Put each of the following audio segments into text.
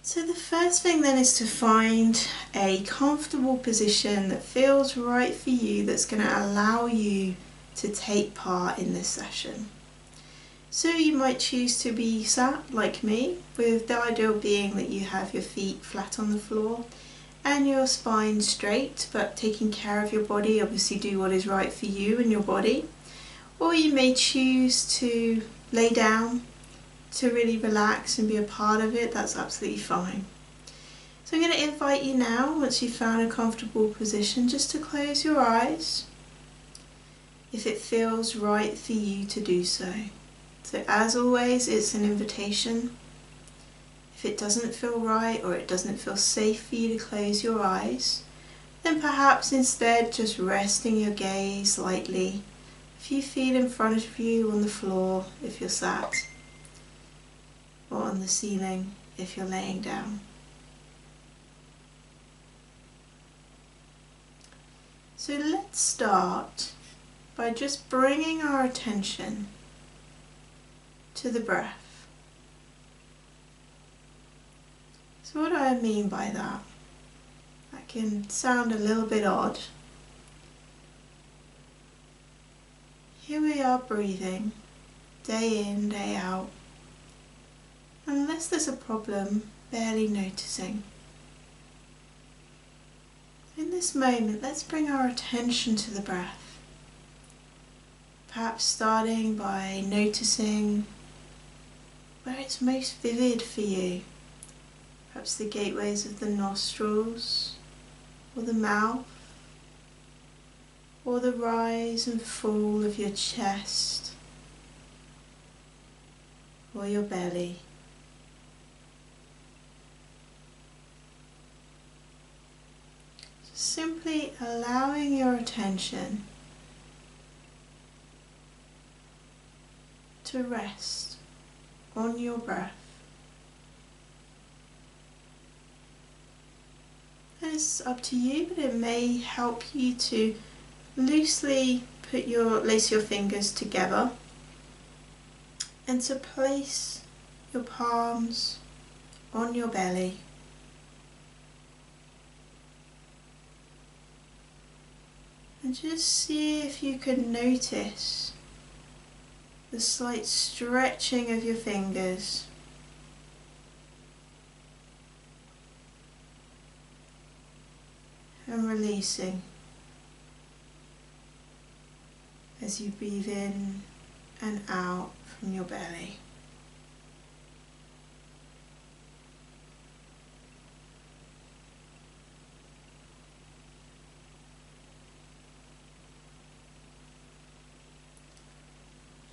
So the first thing then is to find a comfortable position that feels right for you, that's going to allow you to take part in this session. So you might choose to be sat like me, with the ideal being that you have your feet flat on the floor and your spine straight, but taking care of your body. Obviously do what is right for you and your body. Or you may choose to lay down to really relax and be a part of it. That's absolutely fine. So I'm going to invite you now, once you've found a comfortable position, just to close your eyes if it feels right for you to do so. So as always, it's an invitation. If it doesn't feel right or it doesn't feel safe for you to close your eyes, then perhaps instead just resting your gaze lightly, a few feet in front of you on the floor if you're sat, or on the ceiling if you're laying down. So let's start by just bringing our attention to the breath. So what do I mean by that? That can sound a little bit odd. Here we are breathing, day in, day out. Unless there's a problem, barely noticing. In this moment, let's bring our attention to the breath. Perhaps starting by noticing where it's most vivid for you. Perhaps the gateways of the nostrils, or the mouth, or the rise and fall of your chest, or your belly. Simply allowing your attention to rest on your breath. And it's up to you, but it may help you to loosely lace your fingers together and to place your palms on your belly. And just see if you can notice the slight stretching of your fingers. And releasing as you breathe in and out from your belly.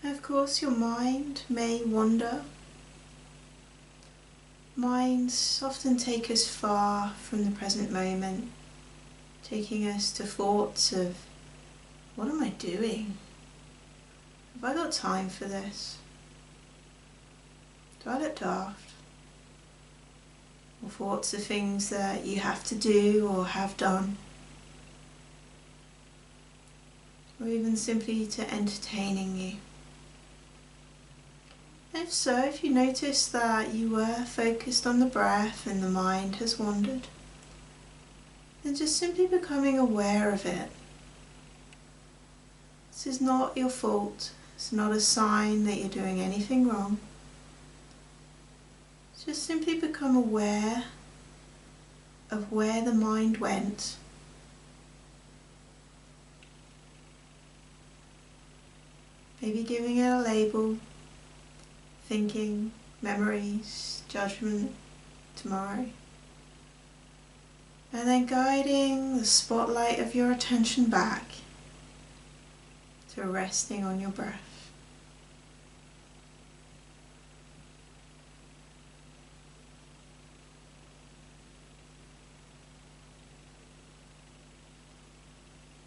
Of course, your mind may wander. Minds often take us far from the present moment, taking us to thoughts of, what am I doing? Have I got time for this? Do I look daft? Or thoughts of things that you have to do or have done. Or even simply to entertaining you. If so, if you notice that you were focused on the breath and the mind has wandered, then just simply becoming aware of it. This is not your fault. It's not a sign that you're doing anything wrong. Just simply become aware of where the mind went. Maybe giving it a label. Thinking, memories, judgment, tomorrow. And then guiding the spotlight of your attention back to resting on your breath.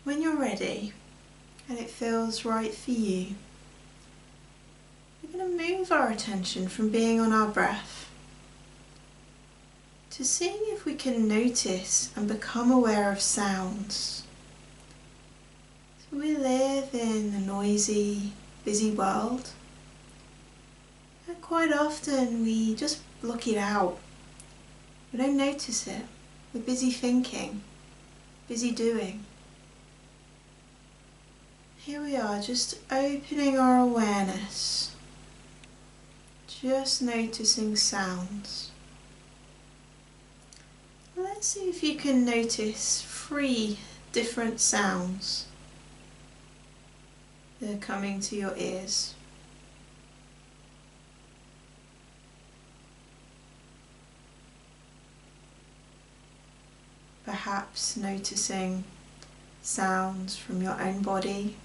When you're ready and it feels right for you, we're going to move our attention from being on our breath to seeing if we can notice and become aware of sounds. So we live in a noisy, busy world, and quite often we just block it out We don't notice it. We're busy thinking, busy doing. Here we are, just opening our awareness, just noticing sounds. Let's see if you can notice 3 different sounds that are coming to your ears. Perhaps noticing sounds from your own body.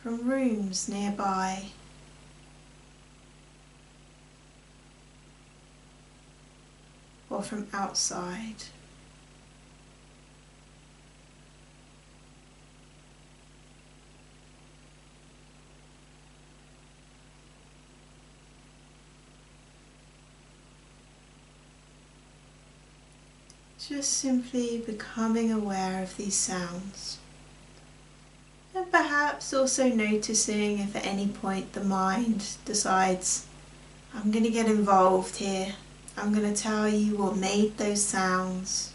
From rooms nearby. Or from outside. Just simply becoming aware of these sounds. And perhaps also noticing if at any point the mind decides, I'm going to get involved here. I'm going to tell you what made those sounds.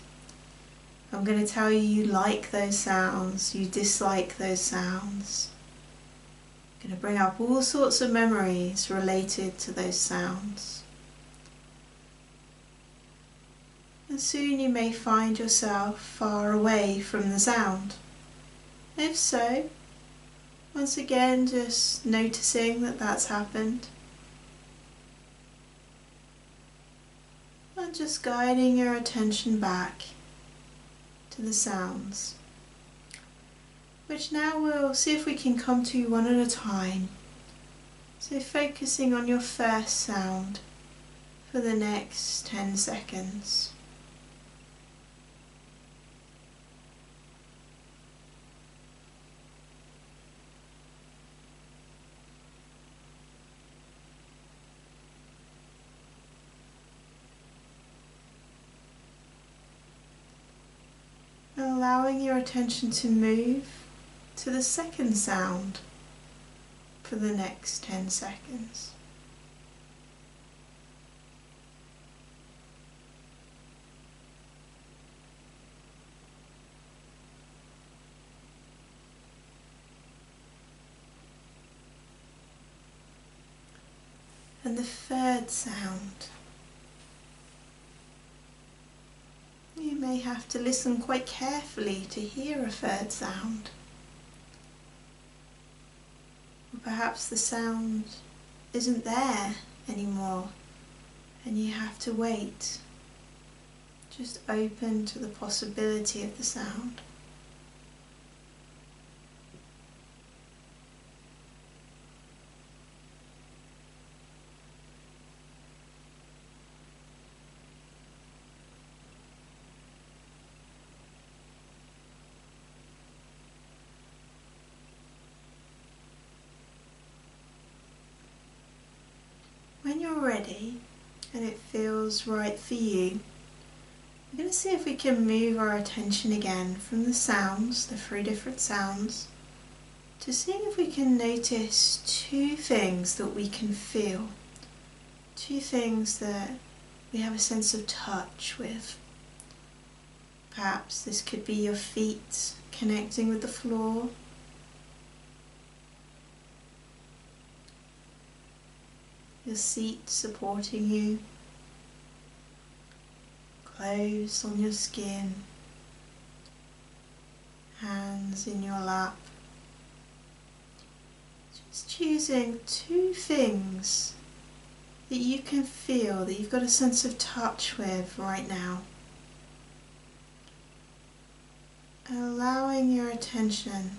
I'm going to tell you you like those sounds, you dislike those sounds. I'm going to bring up all sorts of memories related to those sounds. And soon you may find yourself far away from the sound. If so, once again just noticing that that's happened. And just guiding your attention back to the sounds, which now we'll see if we can come to one at a time. So focusing on your first sound for the next 10 seconds. Allowing your attention to move to the second sound for the next 10 seconds. And the third sound. You may have to listen quite carefully to hear a third sound. Or perhaps the sound isn't there anymore and you have to wait. Just open to the possibility of the sound. When you're ready and it feels right for you, we're going to see if we can move our attention again from the sounds, the 3 different sounds, to seeing if we can notice 2 things that we can feel, 2 things that we have a sense of touch with. Perhaps this could be your feet connecting with the floor, your seat supporting you, clothes on your skin, hands in your lap. Just choosing 2 things that you can feel, that you've got a sense of touch with right now. And allowing your attention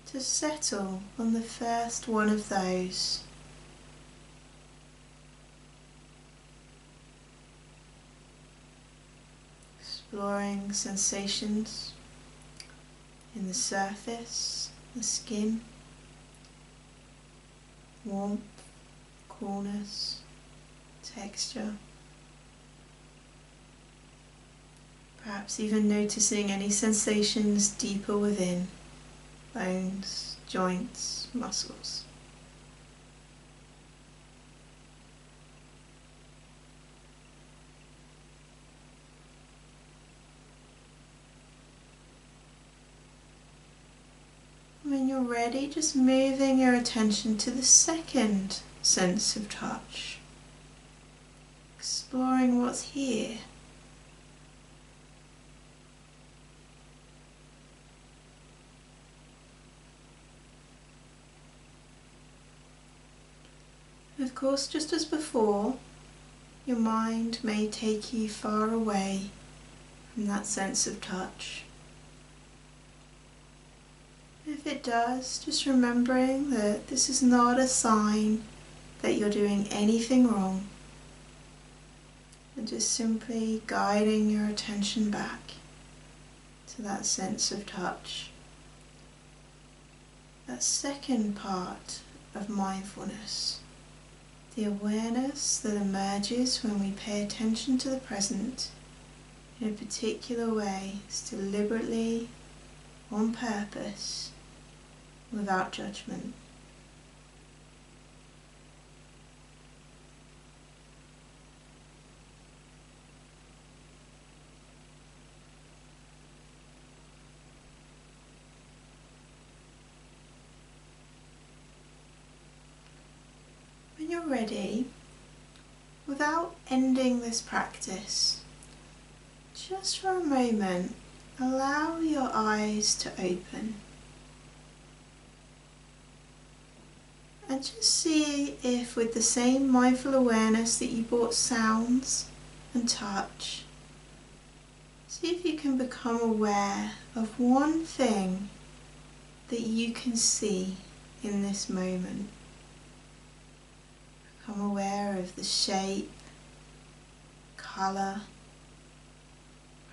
to settle on the first one of those. Exploring sensations in the surface, the skin, warmth, coolness, texture. Perhaps even noticing any sensations deeper within, bones, joints, muscles. When you're ready, just moving your attention to the second sense of touch, exploring what's here. Of course, just as before, your mind may take you far away from that sense of touch. If it does, just remembering that this is not a sign that you're doing anything wrong, and just simply guiding your attention back to that sense of touch. That second part of mindfulness. The awareness that emerges when we pay attention to the present in a particular way, is deliberately, on purpose, without judgment. When you're ready, without ending this practice, just for a moment, allow your eyes to open. And just see if, with the same mindful awareness that you brought sounds and touch, see if you can become aware of one thing that you can see in this moment. Become aware of the shape, colour,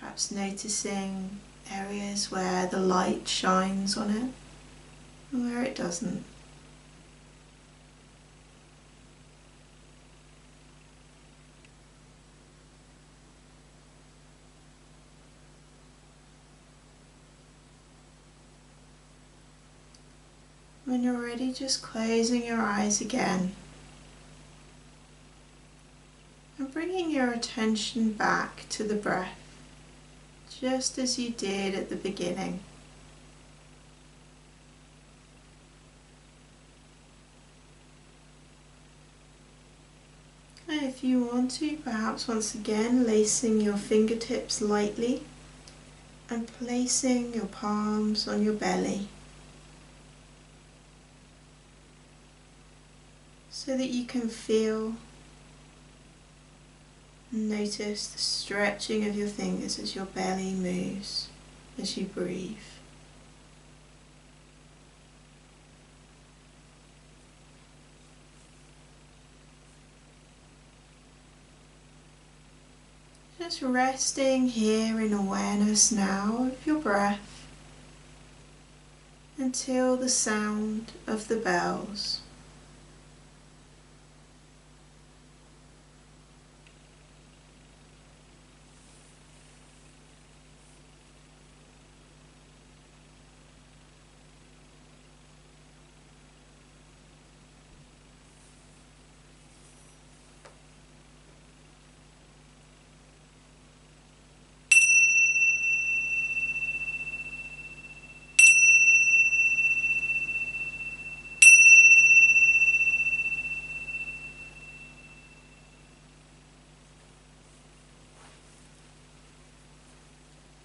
perhaps noticing areas where the light shines on it and where it doesn't. When you're ready, just closing your eyes again and bringing your attention back to the breath, just as you did at the beginning. And if you want to, perhaps once again lacing your fingertips lightly and placing your palms on your belly, so that you can feel and notice the stretching of your fingers as your belly moves as you breathe. Just resting here in awareness now of your breath until the sound of the bells.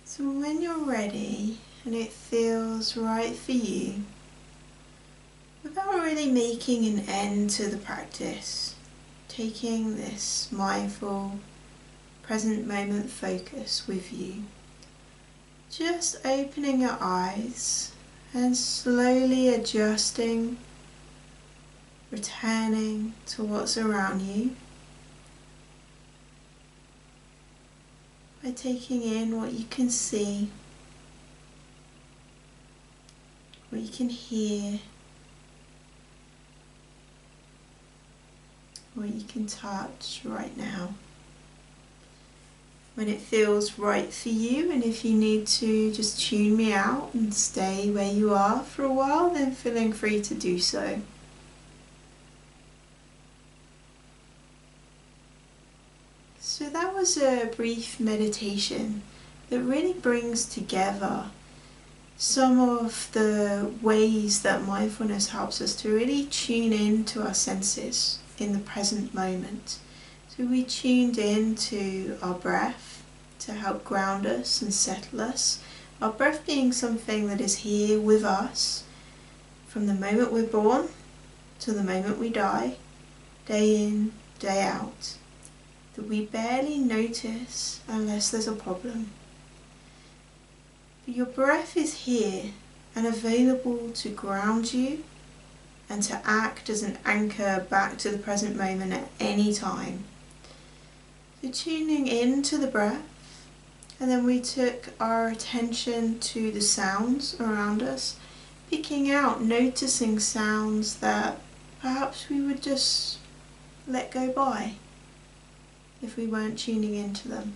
So when you're ready and it feels right for you, without really making an end to the practice, taking this mindful, present moment focus with you, just opening your eyes and slowly adjusting, returning to what's around you, by taking in what you can see, what you can hear, what you can touch right now. when it feels right for you, and if you need to just tune me out and stay where you are for a while, then feeling free to do so. So that was a brief meditation that really brings together some of the ways that mindfulness helps us to really tune in to our senses in the present moment. So we tuned in to our breath to help ground us and settle us. Our breath being something that is here with us from the moment we're born to the moment we die, day in, day out, that we barely notice unless there's a problem. But your breath is here and available to ground you and to act as an anchor back to the present moment at any time. So tuning into the breath, and then we took our attention to the sounds around us, picking out, noticing sounds that perhaps we would just let go by if we weren't tuning into them.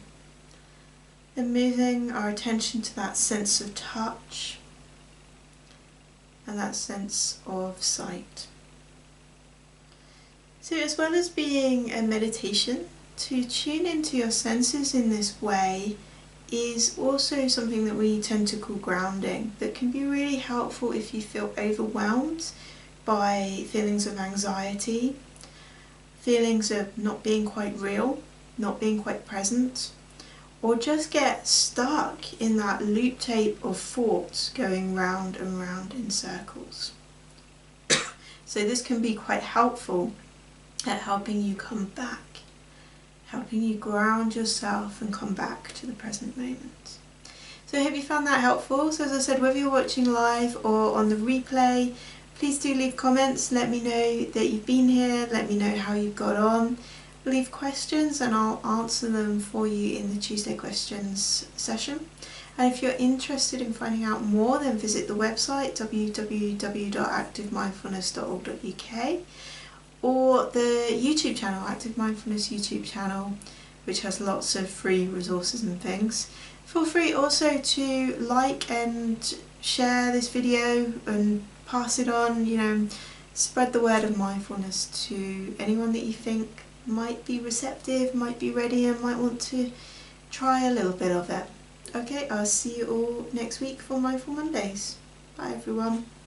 Then moving our attention to that sense of touch and that sense of sight. So as well as being a meditation, to tune into your senses in this way is also something that we tend to call grounding, that can be really helpful if you feel overwhelmed by feelings of anxiety, feelings of not being quite real, not being quite present, or just get stuck in that loop tape of thoughts going round and round in circles. So this can be quite helpful at helping you come back, helping you ground yourself and come back to the present moment. So I hope you found that helpful. So as I said, whether you're watching live or on the replay, please do leave comments, let me know that you've been here, let me know how you got on. Leave questions and I'll answer them for you in the Tuesday questions session. And if you're interested in finding out more, then visit the website www.activemindfulness.org.uk or the YouTube channel, Active Mindfulness YouTube channel, which has lots of free resources and things. Feel free also to like and share this video and pass it on, spread the word of mindfulness to anyone that you think might be receptive, might be ready and might want to try a little bit of it. Okay, I'll see you all next week for Mindful Mondays. Bye everyone.